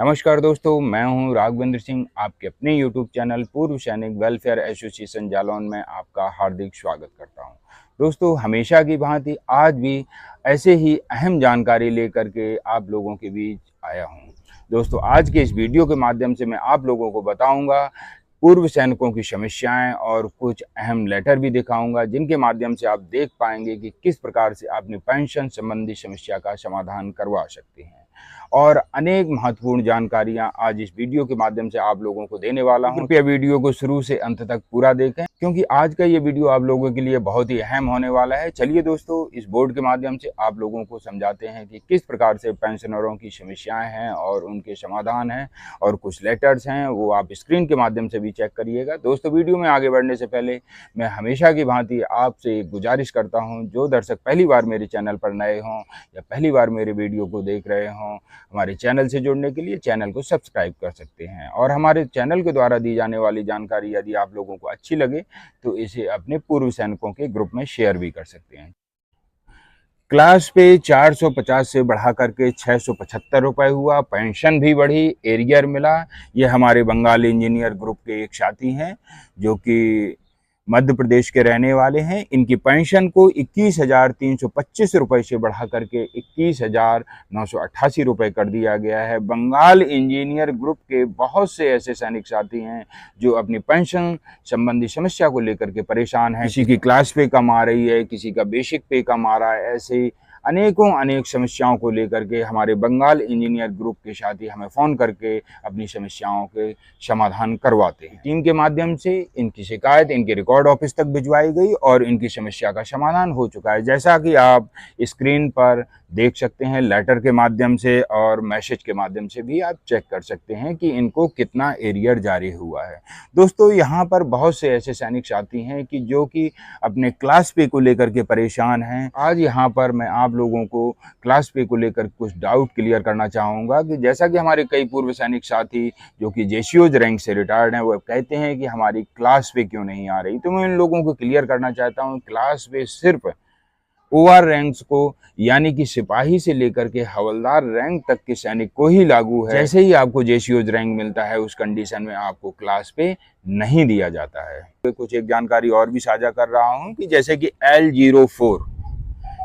नमस्कार दोस्तों, मैं हूं राघवेंद्र सिंह। आपके अपने यूट्यूब चैनल पूर्व सैनिक वेलफेयर एसोसिएशन जालौन में आपका हार्दिक स्वागत करता हूं। दोस्तों, हमेशा की भांति आज भी ऐसे ही अहम जानकारी लेकर के आप लोगों के बीच आया हूं। दोस्तों, आज के इस वीडियो के माध्यम से मैं आप लोगों को बताऊंगा पूर्व सैनिकों की समस्याएं और कुछ अहम लेटर भी दिखाऊंगा, जिनके माध्यम से आप देख पाएंगे कि किस प्रकार से अपनी पेंशन संबंधी समस्या का समाधान करवा सकते हैं। और अनेक महत्वपूर्ण जानकारियां आज इस वीडियो के माध्यम से आप लोगों को देने वाला हूं। कृपया वीडियो को शुरू से अंत तक पूरा देखें, क्योंकि आज का ये वीडियो आप लोगों के लिए बहुत ही अहम होने वाला है। चलिए दोस्तों, इस बोर्ड के माध्यम से आप लोगों को समझाते हैं कि किस प्रकार से पेंशनरों की समस्याएं हैं और उनके समाधान हैं, और कुछ लेटर्स हैं वो आप स्क्रीन के माध्यम से भी चेक करिएगा। दोस्तों, वीडियो में आगे बढ़ने से पहले मैं हमेशा की भांति आपसे एक गुजारिश करता हूँ, जो दर्शक पहली बार मेरे चैनल पर नए हों या पहली बार मेरे वीडियो को देख रहे हों, हमारे चैनल से जुड़ने के लिए चैनल को सब्सक्राइब कर सकते हैं। और हमारे चैनल के द्वारा दी जाने वाली जानकारी यदि आप लोगों को अच्छी लगे तो इसे अपने पूर्व सैनिकों के ग्रुप में शेयर भी कर सकते हैं। क्लास पे 450 से बढ़ा करके 675 रुपये हुआ, पेंशन भी बढ़ी, एरियर मिला। ये हमारे बंगाल इंजीनियर ग्रुप के एक साथी हैं जो कि मध्य प्रदेश के रहने वाले हैं। इनकी पेंशन को 21,325 रुपये से बढ़ा करके 21,988 रुपये कर दिया गया है। बंगाल इंजीनियर ग्रुप के बहुत से ऐसे सैनिक साथी हैं जो अपनी पेंशन संबंधी समस्या को लेकर के परेशान हैं। किसी की क्लास पे कम आ रही है, किसी का बेसिक पे कम आ रहा है। ऐसे अनेक समस्याओं को लेकर के हमारे बंगाल इंजीनियर ग्रुप के साथी हमें फ़ोन करके अपनी समस्याओं के समाधान करवाते हैं। टीम के माध्यम से इनकी शिकायत इनके रिकॉर्ड ऑफिस तक भिजवाई गई और इनकी समस्या का समाधान हो चुका है, जैसा कि आप स्क्रीन पर देख सकते हैं। लेटर के माध्यम से और मैसेज के माध्यम से भी आप चेक कर सकते हैं कि इनको कितना एरियर जारी हुआ है। दोस्तों, यहाँ पर बहुत से ऐसे सैनिक साथी हैं कि जो कि अपने क्लास पे को लेकर के परेशान हैं। आज यहाँ पर मैं आप लोगों को क्लास पे को लेकर कुछ डाउट क्लियर करना चाहूँगा कि जैसा कि हमारे कई पूर्व सैनिक साथी जो कि जेसीओज रैंक से रिटायर्ड हैं, वो कहते हैं कि हमारी क्लास पे क्यों नहीं आ रही। तो मैं इन लोगों को क्लियर करना चाहता हूँ, क्लास पे सिर्फ ओआर रैंक्स को यानी कि सिपाही से लेकर के हवलदार रैंक तक के सैनिक को ही लागू है। जैसे ही आपको जेसीओज रैंक मिलता है, उस कंडीशन में आपको क्लास पे नहीं दिया जाता है। कुछ एक जानकारी और भी साझा कर रहा हूँ कि जैसे कि L04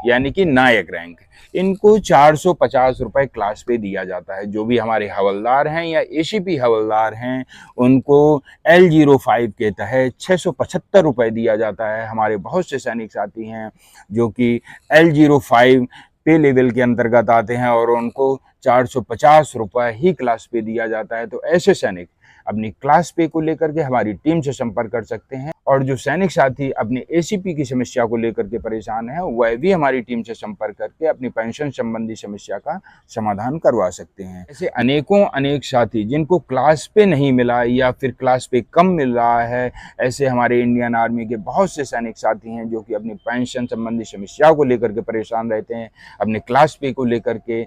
यानी कि नायक रैंक, इनको 450 रुपये क्लास पे दिया जाता है। जो भी हमारे हवलदार हैं या एसीपी हवलदार हैं, उनको L05 के तहत 675 रुपये दिया जाता है। हमारे बहुत से सैनिक साथी हैं जो कि L05 पे लेवल के अंतर्गत आते हैं और उनको 450 रुपये ही क्लास पे दिया जाता है। तो ऐसे सैनिक अपनी क्लास पे को लेकर के हमारी टीम से संपर्क कर सकते हैं, और जो सैनिक साथी अपने एसीपी की समस्या को लेकर के परेशान हैं, वह भी हमारी टीम से संपर्क करके अपनी पेंशन संबंधी समस्या का समाधान करवा सकते हैं। ऐसे अनेक साथी जिनको क्लास पे नहीं मिला या फिर क्लास पे कम मिल रहा है, ऐसे हमारे इंडियन आर्मी के बहुत से सैनिक साथी हैं जो कि अपनी पेंशन संबंधी समस्या को लेकर के परेशान रहते हैं, अपने क्लास पे को लेकर के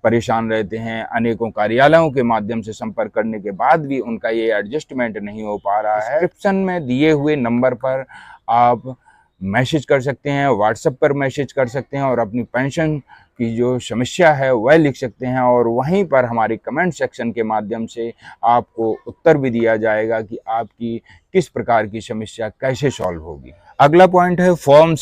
परेशान रहते हैं। अनेकों कार्यालयों के माध्यम से संपर्क करने के बाद भी उनका ये एडजस्टमेंट नहीं हो पा रहा है। डिस्क्रिप्शन में दिए हुए नंबर पर आप मैसेज कर सकते हैं, व्हाट्सएप पर मैसेज कर सकते हैं और अपनी पेंशन की जो समस्या है वह लिख सकते हैं, और वहीं पर हमारे कमेंट सेक्शन के माध्यम से आपको उत्तर भी दिया जाएगा कि आपकी किस प्रकार की समस्या कैसे सॉल्व होगी। अगला पॉइंट है फॉर्म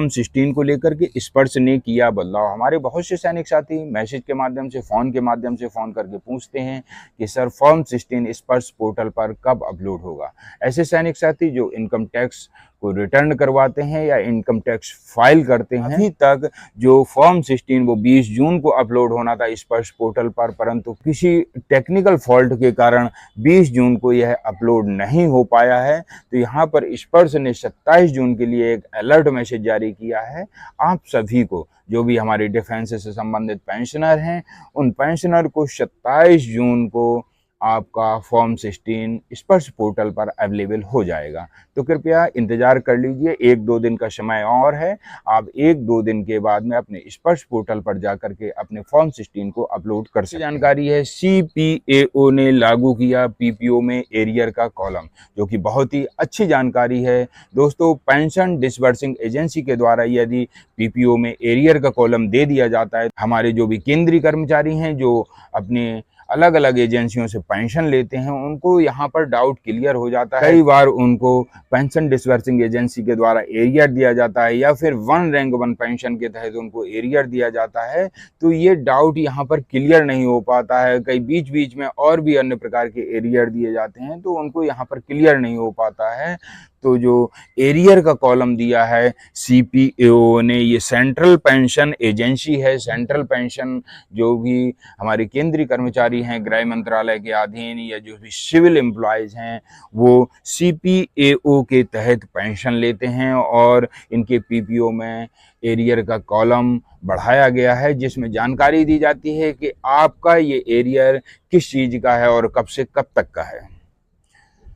16 को लेकर के स्पर्श ने किया बदलाव। हमारे बहुत से सैनिक साथी मैसेज के माध्यम से, फ़ोन के माध्यम से फ़ोन करके पूछते हैं कि सर फॉर्म 16 स्पर्श पोर्टल पर कब अपलोड होगा। ऐसे सैनिक साथी जो इनकम टैक्स को रिटर्न करवाते हैं या इनकम टैक्स फाइल करते हैं, अभी तक जो फॉर्म 16 वो 20 जून को अपलोड होना था स्पर्श पोर्टल पर, परंतु किसी टेक्निकल फॉल्ट के कारण 20 जून को यह अपलोड नहीं हो पाया है। तो यहाँ पर स्पर्श ने 27 जून के लिए एक अलर्ट मैसेज जारी किया है। आप सभी को, जो भी हमारे डिफेंस से संबंधित पेंशनर हैं, उन पेंशनर को 27 जून को आपका फॉर्म 16 स्पर्श पोर्टल पर अवेलेबल हो जाएगा। तो कृपया इंतज़ार कर लीजिए, 1-2 दिन का समय और है। आप 1-2 दिन के बाद में अपने स्पर्श पोर्टल पर जाकर के अपने फॉर्म 16 को अपलोड कर सकते हैं। जानकारी है, CPAO ने लागू किया PPO में एरियर का कॉलम, जो कि बहुत ही अच्छी जानकारी है। दोस्तों, पेंशन डिसबर्सिंग एजेंसी के द्वारा यदि PPO में एरियर का कॉलम दे दिया जाता है, हमारे जो भी केंद्रीय कर्मचारी हैं जो अपने अलग अलग एजेंसियों से पेंशन लेते हैं, उनको यहाँ पर डाउट क्लियर हो जाता है। कई बार उनको पेंशन डिसबर्सिंग एजेंसी के द्वारा एरियर दिया जाता है या फिर 1 रैंक 1 पेंशन के तहत उनको एरियर दिया जाता है, तो ये डाउट यहाँ पर क्लियर नहीं हो पाता है। कई बीच बीच में और भी अन्य प्रकार के एरियर दिए जाते हैं, तो उनको यहाँ पर क्लियर नहीं हो पाता है। तो जो एरियर का कॉलम दिया है CPAO ने, ये सेंट्रल पेंशन एजेंसी है। सेंट्रल पेंशन जो भी हमारे केंद्रीय कर्मचारी हैं गृह मंत्रालय के अधीन या जो भी सिविल एम्प्लॉयज़ हैं, वो CPAO के तहत पेंशन लेते हैं और इनके PPO में एरियर का कॉलम बढ़ाया गया है, जिसमें जानकारी दी जाती है कि आपका ये एरियर किस चीज़ का है और कब से कब तक का है।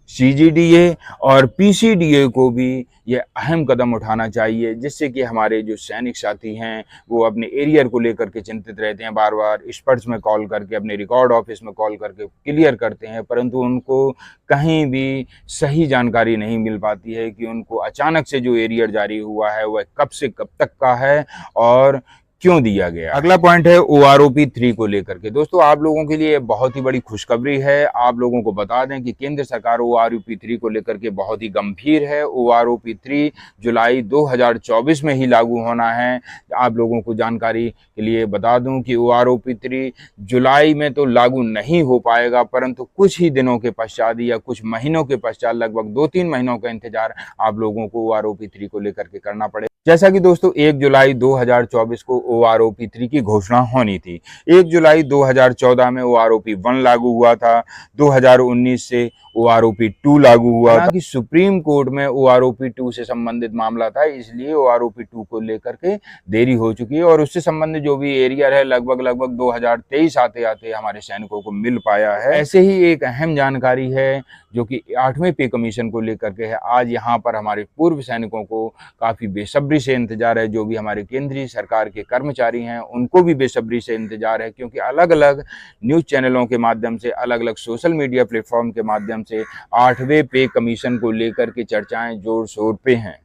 CGDA और PCDA को भी ये अहम कदम उठाना चाहिए, जिससे कि हमारे जो सैनिक साथी हैं वो अपने एरियर को लेकर के चिंतित रहते हैं, बार बार स्पर्श में कॉल करके, अपने रिकॉर्ड ऑफिस में कॉल करके क्लियर करते हैं, परंतु उनको कहीं भी सही जानकारी नहीं मिल पाती है कि उनको अचानक से जो एरियर जारी हुआ है वह कब से कब तक का है और क्यों दिया गया। अगला पॉइंट है OROP 3 को लेकर के। दोस्तों, आप लोगों के लिए बहुत ही बड़ी खुशखबरी है। आप लोगों को बता दें कि केंद्र सरकार OROP 3 को लेकर के बहुत ही गंभीर है। OROP 3 जुलाई 2024 में ही लागू होना है। आप लोगों को जानकारी के लिए बता दूं कि OROP 3 जुलाई में तो लागू नहीं हो पाएगा, परंतु कुछ ही दिनों के पश्चात या कुछ महीनों के पश्चात, लगभग 2-3 महीनों का इंतजार आप लोगों को OROP 3 को लेकर के करना पड़ेगा। जैसा कि दोस्तों 1 जुलाई 2024 को OROP 3 की घोषणा होनी थी। 1 जुलाई 2014 में OROP 1 लागू हुआ था। 2019 से OROP 2 लागू हुआ था। कि सुप्रीम कोर्ट में OROP 2 से संबंधित मामला था, इसलिए OROP 2 को लेकर के देरी हो चुकी है और उससे संबंधित जो भी एरियर है लगभग 2023 आते आते हमारे सैनिकों को मिल पाया है। ऐसे ही एक अहम जानकारी है जो कि 8वें पे कमीशन को लेकर के है। आज यहाँ पर हमारे पूर्व सैनिकों को काफ़ी बेसब्री से इंतजार है। जो भी हमारे केंद्रीय सरकार के कर्मचारी हैं उनको भी बेसब्री से इंतजार है, क्योंकि अलग अलग न्यूज़ चैनलों के माध्यम से, अलग अलग सोशल मीडिया प्लेटफॉर्म के माध्यम से 8वें पे कमीशन को लेकर के चर्चाएं जोर शोर पे हैं।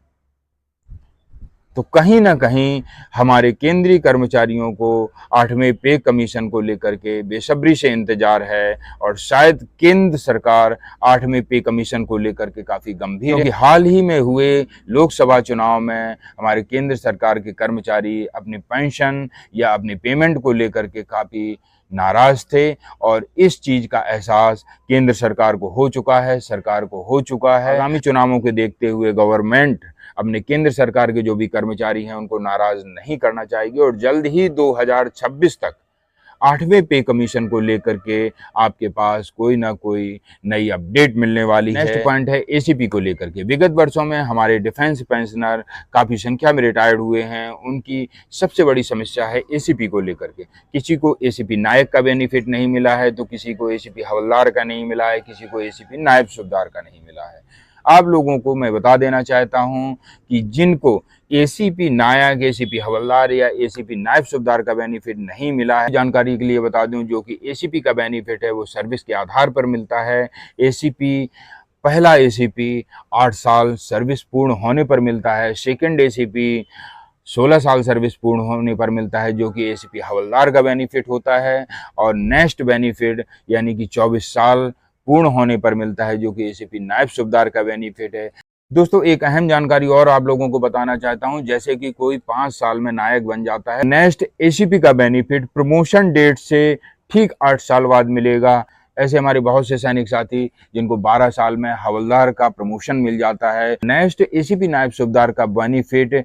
तो कहीं ना कहीं हमारे केंद्रीय कर्मचारियों को 8वें पे कमीशन को लेकर के बेसब्री से इंतजार है और शायद केंद्र सरकार 8वें पे कमीशन को लेकर के काफ़ी गंभीर है, क्योंकि हाल ही में हुए लोकसभा चुनाव में हमारे केंद्र सरकार के कर्मचारी अपनी पेंशन या अपनी पेमेंट को लेकर के काफ़ी नाराज थे और इस चीज का एहसास केंद्र सरकार को हो चुका है, सरकार को हो चुका है। आगामी चुनावों के देखते हुए गवर्नमेंट अपने केंद्र सरकार के जो भी कर्मचारी हैं उनको नाराज नहीं करना चाहिए और जल्द ही 2026 तक 8वें पे कमीशन को लेकर के आपके पास कोई ना कोई नई अपडेट मिलने वाली है। नेक्स्ट पॉइंट है ACP को लेकर के। विगत वर्षों में हमारे डिफेंस पेंशनर काफ़ी संख्या में रिटायर्ड हुए हैं। उनकी सबसे बड़ी समस्या है ACP को लेकर के। किसी को ACP नायक का बेनिफिट नहीं मिला है, तो किसी को ACP हवलदार का नहीं मिला है, किसी को ACP नायब सूबेदार का नहीं मिला है। आप लोगों को मैं बता देना चाहता हूं कि जिनको ACP नायक, ACP हवलदार या ACP नायब सूबेदार का बेनिफिट नहीं मिला है, जानकारी के लिए बता दूं, जो कि ACP का बेनिफिट है वो सर्विस के आधार पर मिलता है। पहला ACP 8 साल सर्विस पूर्ण होने पर मिलता है। सेकंड ACP 16 साल सर्विस पूर्ण होने पर मिलता है, जो कि ACP हवलदार का बेनिफिट होता है। और नेक्स्ट बेनिफिट यानी कि 24 साल पूर्ण होने पर मिलता है, जो कि ACP नायब सूबेदार का बेनिफिट है। दोस्तों, एक अहम जानकारी और आप लोगों को बताना चाहता हूं, जैसे कि कोई 5 साल में नायक बन जाता है, नेक्स्ट ACP का बेनिफिट प्रमोशन डेट से ठीक 8 साल बाद मिलेगा। ऐसे हमारे बहुत से सैनिक साथी जिनको 12 साल में हवलदार का प्रमोशन मिल जाता है। नेक्स्ट ACP नायब सूबेदार का बेनिफिट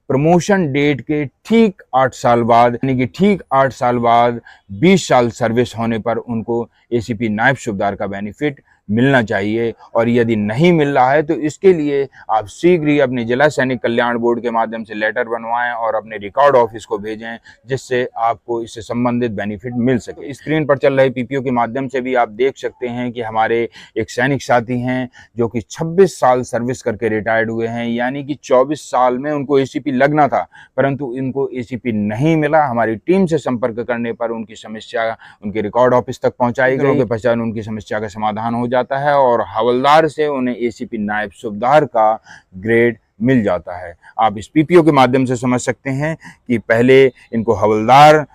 प्रमोशन डेट के ठीक 8 साल बाद, यानी कि ठीक 8 साल बाद 20 साल सर्विस होने पर उनको ACP नायब सूबेदार का बेनिफिट मिलना चाहिए, और यदि नहीं मिल रहा है तो इसके लिए आप शीघ्र ही अपने जिला सैनिक कल्याण बोर्ड के माध्यम से लेटर बनवाएं और अपने रिकॉर्ड ऑफिस को भेजें, जिससे आपको इससे संबंधित बेनिफिट मिल सके। स्क्रीन पर चल रहे पीपीओ के माध्यम से भी आप देख सकते हैं कि हमारे एक सैनिक साथी हैं जो कि 26 साल सर्विस करके रिटायर्ड हुए हैं, यानी कि 24 साल में उनको एसीपी लगना था, परंतु इनको एसीपी नहीं मिला। हमारी टीम से संपर्क करने पर उनकी समस्या उनके रिकॉर्ड ऑफिस तक पहुंचाई गई, के पश्चात उनकी समस्या का समाधान हो जाता है और हवलदार से उन्हें एसीपी नायब सूबेदार का ग्रेड मिल जाता है। आप इस पीपीओ के माध्यम से समझ सकते हैं कि पहले इनको हवलदार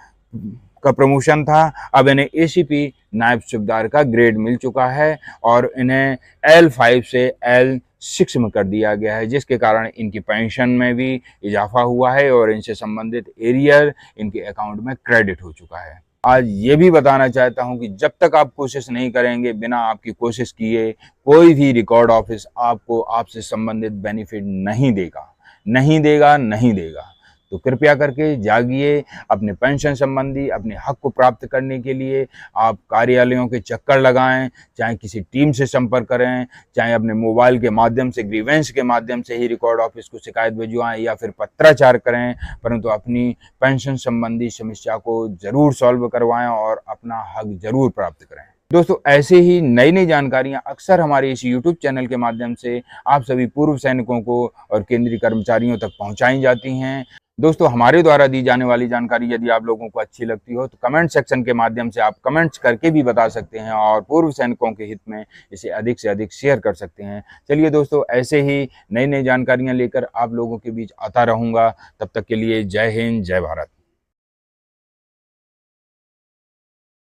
का प्रमोशन था, अब इन्हें एसीपी नायब सूबेदार का ग्रेड मिल चुका है और इन्हें L5 से L6 में कर दिया गया है, जिसके कारण इनकी पेंशन में भी इजाफा हुआ है और इनसे संबंधित एरियर इनके अकाउंट में क्रेडिट हो चुका है। आज ये भी बताना चाहता हूं कि जब तक आप कोशिश नहीं करेंगे, बिना आपकी कोशिश किए कोई भी रिकॉर्ड ऑफिस आपको आपसे संबंधित बेनिफिट नहीं देगा, नहीं देगा, नहीं देगा। तो कृपया करके जागिए। अपने पेंशन संबंधी अपने हक को प्राप्त करने के लिए आप कार्यालयों के चक्कर लगाएं, चाहे किसी टीम से संपर्क करें, चाहे अपने मोबाइल के माध्यम से ग्रीवेंस के माध्यम से ही रिकॉर्ड ऑफिस को शिकायत भिजवाएं या फिर पत्राचार करें, परंतु अपनी पेंशन संबंधी समस्या को जरूर सॉल्व करवाएं और अपना हक जरूर प्राप्त करें। दोस्तों, ऐसे ही नई नई जानकारियां अक्सर हमारे इस YouTube चैनल के माध्यम से आप सभी पूर्व सैनिकों को और केंद्रीय कर्मचारियों तक पहुंचाई जाती हैं। दोस्तों, हमारे द्वारा दी जाने वाली जानकारी यदि आप लोगों को अच्छी लगती हो तो कमेंट सेक्शन के माध्यम से आप कमेंट्स करके भी बता सकते हैं और पूर्व सैनिकों के हित में इसे अधिक से अधिक शेयर कर सकते हैं। चलिए दोस्तों, ऐसे ही नई नई जानकारियां लेकर आप लोगों के बीच आता रहूँगा। तब तक के लिए जय हिंद, जय भारत।